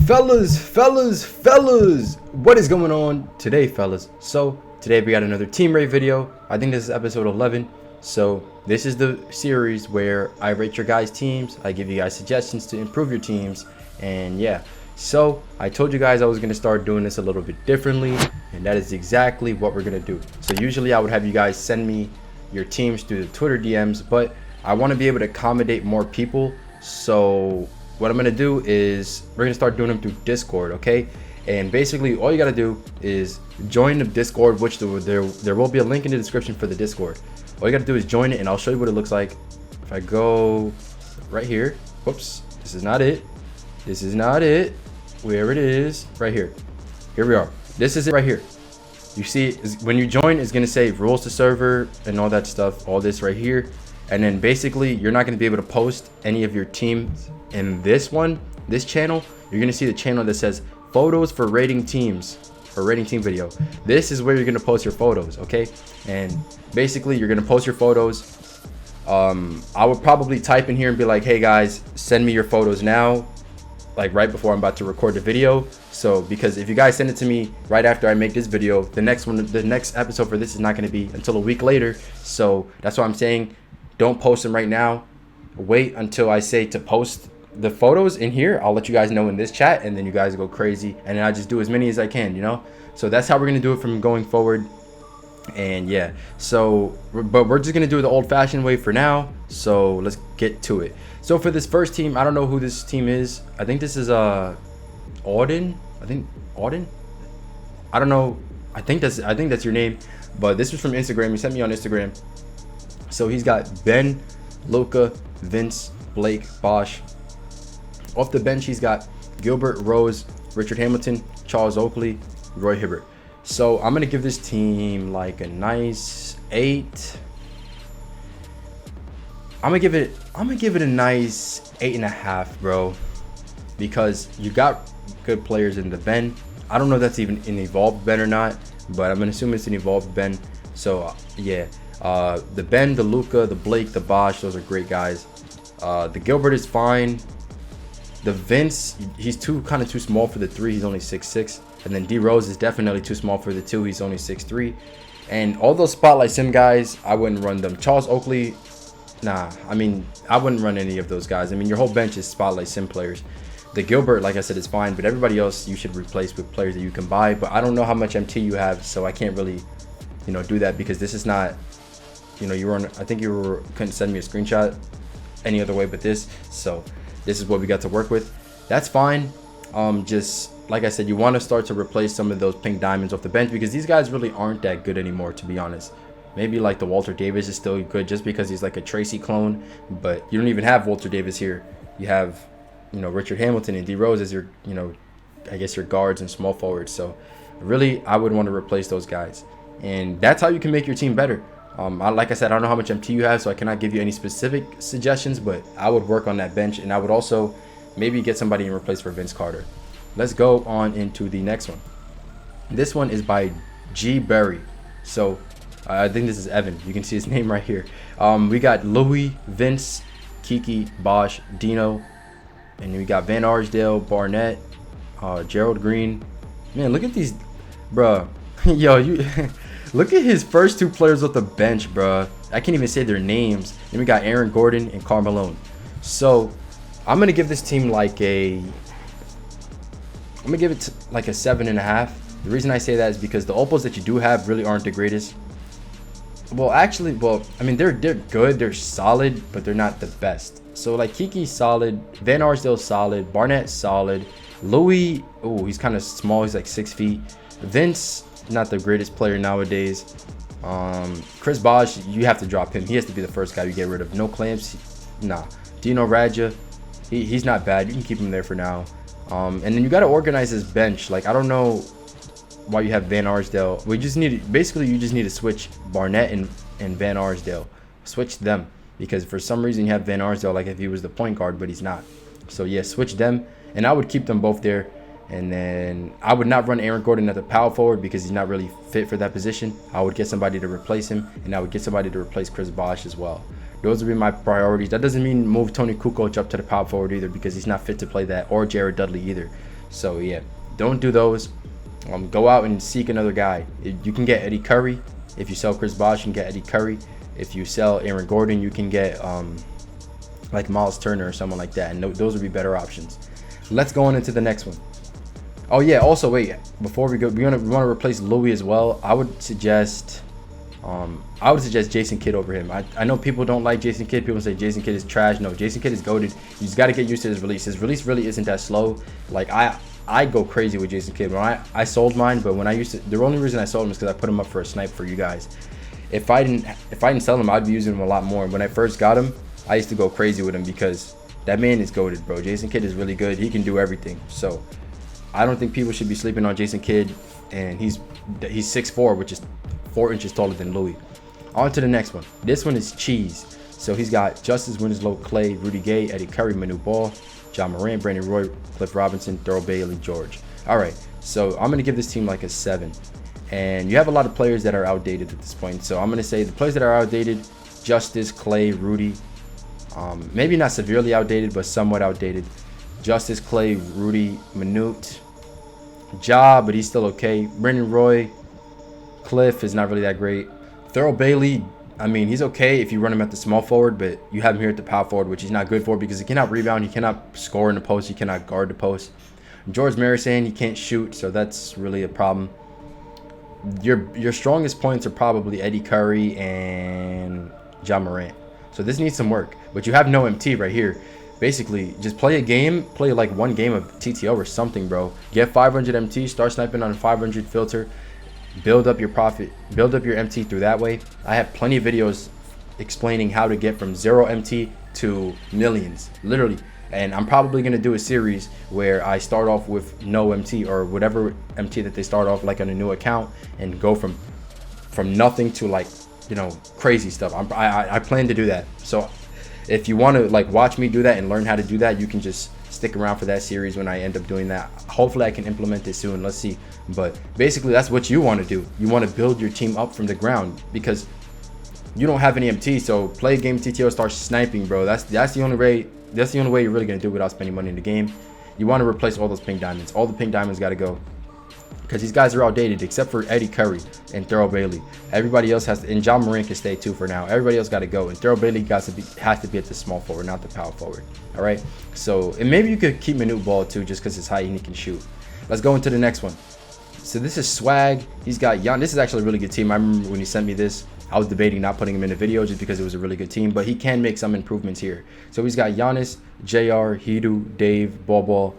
Fellas, what is going on today, fellas? So today we got another team rate video. I think this is episode 11. So this is the series where I rate your guys' teams. I give you guys suggestions to improve your teams, and yeah. So I told you guys I was gonna start doing this a little bit differently, and that is exactly what we're gonna do. So usually I would have you guys send me your teams through the Twitter DMs, but I want to be able to accommodate more people. So what I'm gonna do is we're gonna start doing them through Discord, okay? And basically all you gotta do is join the Discord, which there will be a link in the description for the Discord. All you gotta do is join it, and I'll show you what it looks like. If I go right here, whoops, this is not it. Where it is, right here. Here we are. This is it right here. You see, when you join, it's gonna say rules to server and all that stuff, all this right here. And then basically you're not gonna be able to post any of your teams in this channel. You're gonna see the channel that says photos for rating teams, or rating team video. This is where you're gonna post your photos, okay? And basically you're gonna post your photos. I would probably type in here and be like, hey guys, send me your photos now, like right before I'm about to record the video. So because if you guys send it to me right after I make this video, the next episode for this is not going to be until a week later. So that's why I'm saying don't post them right now. Wait until I say to post the photos in here. I'll let you guys know in this chat, and then you guys go crazy, and then I just do as many as I can, you know? So that's how we're going to do it from going forward. And yeah, so but we're just going to do it the old-fashioned way for now. So let's get to it. So for this first team, I don't know who this team is. I think this is Orden. Orden. I don't know. I think that's your name. But this was from Instagram. He sent me on Instagram. So he's got Ben, Luka, Vince, Blake, Bosch. Off the bench, he's got Gilbert, Rose, Richard Hamilton, Charles Oakley, Roy Hibbert. So I'm gonna give this team like a nice 8. I'm gonna give it a nice 8.5, bro, because you got good players in the Ben. I don't know if that's even an evolved Ben or not, but I'm gonna assume it's an evolved Ben. So yeah, the Ben, the Luka, the Blake, the Bosch, those are great guys. The Gilbert is fine. The Vince, he's kind of too small for the 3. He's only 6'6", and then D Rose is definitely too small for the 2. He's only 6'3". And all those spotlight sim guys, I wouldn't run them. Charles Oakley, nah, I mean, I wouldn't run any of those guys. I mean, your whole bench is spotlight sim players. The Gilbert, like I said, is fine, but everybody else you should replace with players that you can buy. But I don't know how much MT you have, so I can't really, do that, because this is not, you were on, I think you couldn't send me a screenshot any other way but this. So this is what we got to work with. That's fine. Just like I said, you want to start to replace some of those pink diamonds off the bench, because these guys really aren't that good anymore, to be honest. Maybe like the Walter Davis is still good just because he's like a Tracy clone, but you don't even have Walter Davis here. You have, Richard Hamilton and D Rose as your, I guess your guards and small forwards. So really, I would want to replace those guys, and that's how you can make your team better. Like I said, I don't know how much MT you have, so I cannot give you any specific suggestions, but I would work on that bench, and I would also maybe get somebody in replace for Vince Carter. Let's go on into the next one. This one is by G Berry. So I think this is Evan. You can see his name right here. We got Louis, Vince, Kiki, Bosch, Dino, and we got Van Arsdale, Barnett, Gerald Green. Man, look at these, bruh. Yo, you look at his first 2 players off the bench, bruh. I can't even say their names. Then we got Aaron Gordon and Karl Malone. So I'm gonna give this team like a 7.5. The reason I say that is because the opals that you do have really aren't the greatest. Well, actually, I mean, they're good, they're solid, but they're not the best. So like Kiki's solid, Van Arsdale's solid, Barnett's solid, Louis, oh, he's kind of small, he's like 6 feet. Vince, not the greatest player nowadays. Chris Bosh, you have to drop him. He has to be the first guy you get rid of. No clamps, nah. Dino Radja, he's not bad. You can keep him there for now. And then you got to organize his bench. Like, I don't know why you have Van Arsdale. You just need to switch Barnett and Van Arsdale. Switch them, because for some reason you have Van Arsdale like if he was the point guard, but he's not. So yeah, switch them, and I would keep them both there. And then I would not run Aaron Gordon at the power forward because he's not really fit for that position. I would get somebody to replace him, and I would get somebody to replace Chris Bosh as well. Those would be my priorities. That doesn't mean move Tony Kukoc up to the power forward either, because he's not fit to play that, or Jared Dudley either. So yeah, don't do those. Go out and seek another guy. You can get Eddie Curry. If you sell Chris Bosh, you can get Eddie Curry. If you sell Aaron Gordon, you can get like Miles Turner or someone like that, and those would be better options. Let's go on into the next one. Oh yeah, also wait, before we go, we want to replace Louis as well. I would suggest Jason Kidd over him. I know people don't like Jason Kidd. People say Jason Kidd is trash. No, Jason Kidd is goated. You just got to get used to his release. His release really isn't that slow. Like I go crazy with Jason Kidd. When I sold mine, but when I used to, the only reason I sold him is because I put him up for a snipe for you guys. If I didn't sell him, I'd be using him a lot more. When I first got him, I used to go crazy with him because that man is goated, bro. Jason Kidd is really good. He can do everything. So I don't think people should be sleeping on Jason Kidd, and he's 6'4", which is 4 inches taller than Louis. On to the next one. This one is cheese. So he's got Justice Winslow, Clay, Rudy Gay, Eddie Curry, Manu Ball, John Morant, Brandon Roy, Cliff Robinson, Thurl Bailey, George. All right, so I'm gonna give this team like a 7. And you have a lot of players that are outdated at this point. So I'm gonna say the players that are outdated: Justice, Clay, Rudy. Maybe not severely outdated, but somewhat outdated. Justice, Clay, Rudy, Manute, Ja, but he's still okay. Brandon Roy, Cliff is not really that great. Thurl Bailey, I mean, he's okay if you run him at the small forward, but you have him here at the power forward, which he's not good for because he cannot rebound, he cannot score in the post, he cannot guard the post. George Marisan, he can't shoot, so that's really a problem. Your strongest points are probably Eddie Curry and John Morant. So this needs some work, but you have no MT right here. Basically, just play a game, play like one game of TTO or something, bro. Get 500 MT, start sniping on a 500 filter, build up your profit, build up your MT through that way. I have plenty of videos explaining how to get from 0 MT to millions, literally. And I'm probably gonna do a series where I start off with no MT or whatever MT that they start off like on a new account and go from nothing to like, you know, crazy stuff. I plan to do that. So if you want to like watch me do that and learn how to do that, you can just stick around for that series when I end up doing that. Hopefully I can implement it soon. Let's see. But basically that's what you want to do. You want to build your team up from the ground because you don't have any MT. So play a game TTO, start sniping, bro. That's the only way. That's the only way you're really gonna do it without spending money in the game. You want to replace all those pink diamonds. All the pink diamonds got to go because these guys are outdated except for Eddie Curry and Thurl Bailey. Everybody else has to, and John Morant can stay too for now. Everybody else got to go, and Thurl Bailey has to be at the small forward, not the power forward. All right. So and maybe you could keep Manute Ball too, just because it's high and he can shoot. Let's go into the next one. So this is Swag. He's got Jan. This is actually a really good team. I remember when he sent me this, I was debating not putting him in the video just because it was a really good team, but he can make some improvements here. So he's got Giannis, JR, Hidu, Dave, Ball,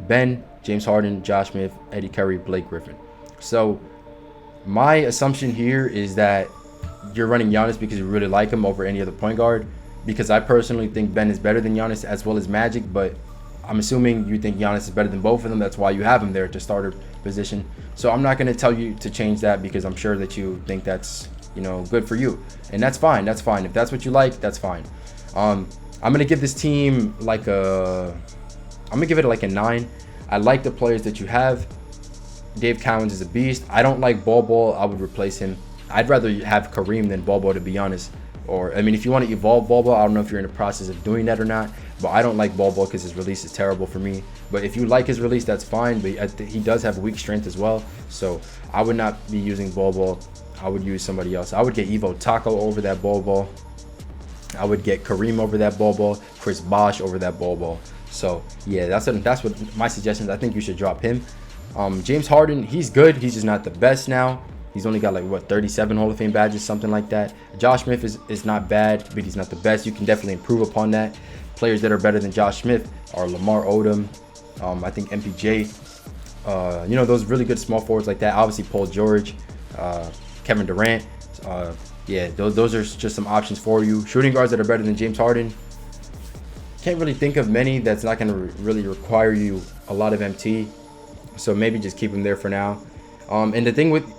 Ben, James Harden, Josh Smith, Eddie Curry, Blake Griffin. So my assumption here is that you're running Giannis because you really like him over any other point guard, because I personally think Ben is better than Giannis as well as Magic, but I'm assuming you think Giannis is better than both of them. That's why you have him there at the starter position. So I'm not going to tell you to change that because I'm sure that you think that's, you know, good for you, and that's fine. That's fine. If that's what you like, that's fine. I'm gonna give this team like I'm gonna give it like a 9. I like the players that you have. Dave Cowens is a beast. I don't like Ball. I would replace him. I'd rather have Kareem than Ball, to be honest. Or I mean, if you want to evolve Ball, I don't know if you're in the process of doing that or not, but I don't like Ball because his release is terrible for me. But if you like his release, that's fine. But he does have weak strength as well, so I would not be using Ball. I would use somebody else. I would get Evo Taco over that Ball. I would get Kareem over that Ball. Chris Bosh over that Ball. So yeah, that's what my suggestion is. I think you should drop him. James Harden, he's good. He's just not the best now. He's only got like what 37 Hall of Fame badges, something like that. Josh Smith is not bad, but he's not the best. You can definitely improve upon that. Players that are better than Josh Smith are Lamar Odom. I think MPJ. You know, those really good small forwards like that. Obviously Paul George. Kevin Durant. Yeah, those are just some options for you. Shooting guards that are better than James Harden. Can't really think of many that's not going to really require you a lot of MT. So maybe just keep him there for now. And the thing with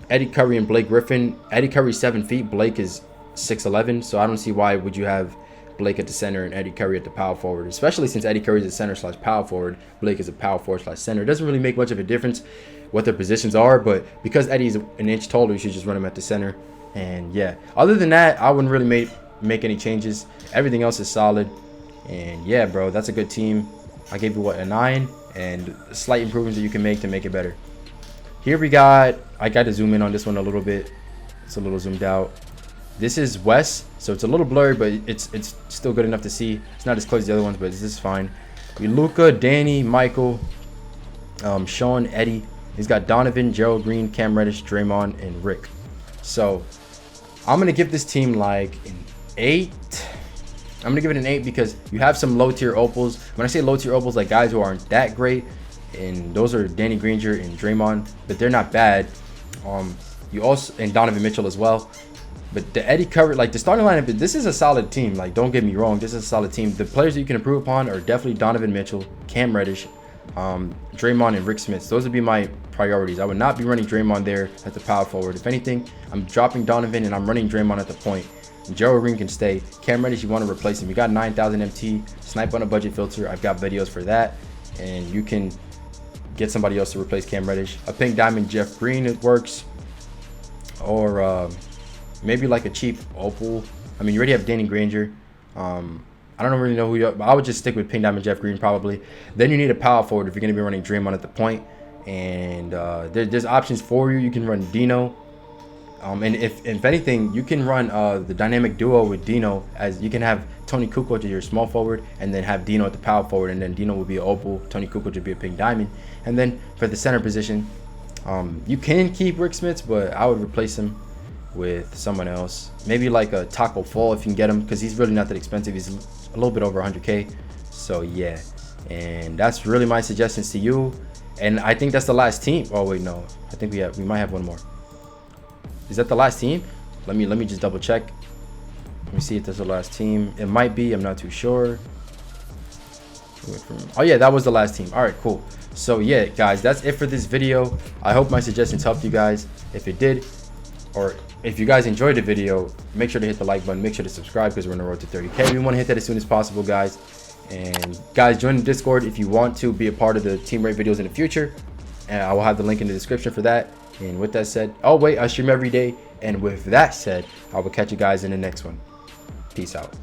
Eddie Curry and Blake Griffin, Eddie Curry's 7 feet, Blake is 6'11", so I don't see why would you have Blake at the center and Eddie Curry at the power forward, especially since Eddie Curry is a center / power forward. Blake is a power forward / center. It doesn't really make much of a difference what their positions are, but because Eddie's an inch taller, you should just run him at the center. And yeah, other than that, I wouldn't really make any changes. Everything else is solid. And yeah, bro, that's a good team. I gave you what, a 9, and slight improvements that you can make to make it better. Here we got, I got to zoom in on this one a little bit. It's a little zoomed out. This is Wes, so it's a little blurry, but it's still good enough to see. It's not as close as the other ones, but this is fine. Luca, Danny, Michael, Sean, Eddie. He's got Donovan, Gerald Green, Cam Reddish, Draymond, and Rick. So I'm gonna give this team like an 8. I'm gonna give it an 8 because you have some low tier opals. When I say low tier opals, like guys who aren't that great, and those are Danny Granger and Draymond, but they're not bad. You also, and Donovan Mitchell as well. But the Eddie covered, like the starting lineup, this is a solid team. Like, don't get me wrong, this is a solid team. The players that you can improve upon are definitely Donovan Mitchell, Cam Reddish, Draymond, and Rick Smith. Those would be my priorities. I would not be running Draymond there at the power forward. If anything, I'm dropping Donovan and I'm running Draymond at the point. Gerald Green can stay. Cam Reddish, you want to replace him. You got 9,000 MT, snipe on a budget filter. I've got videos for that, and you can get somebody else to replace Cam Reddish. A pink diamond Jeff Green, it works, or maybe like a cheap opal. I mean, you already have Danny Granger. I don't really know who you are, but I would just stick with pink diamond Jeff Green probably. Then you need a power forward if you're going to be running Draymond at the point. And there's options for you. You can run Dino. And if anything, you can run the dynamic duo with Dino, as you can have Tony Kukoc as your small forward and then have Dino at the power forward, and then Dino will be an opal, Tony Kukoc would be a pink diamond. And then for the center position, you can keep Rick Smith, but I would replace him with someone else. Maybe like a Taco Fall if you can get him, because he's really not that expensive. He's a little bit over 100K. So yeah, and that's really my suggestions to you. And I think that's the last team. Oh wait, no, I think we might have one more. Is that the last team? Let me just double check. Let me see if that's the last team. It might be, I'm not too sure. Oh yeah, that was the last team. All right, cool. So yeah, guys, that's it for this video. I hope my suggestions helped you guys. If it did, or if you guys enjoyed the video, make sure to hit the like button. Make sure to subscribe, because we're on the road to 30K. We want to hit that as soon as possible, guys. And guys, join the Discord if you want to be a part of the team rate videos in the future. And I will have the link in the description for that. And with that said, oh wait, I stream every day. And with that said, I will catch you guys in the next one. Peace out.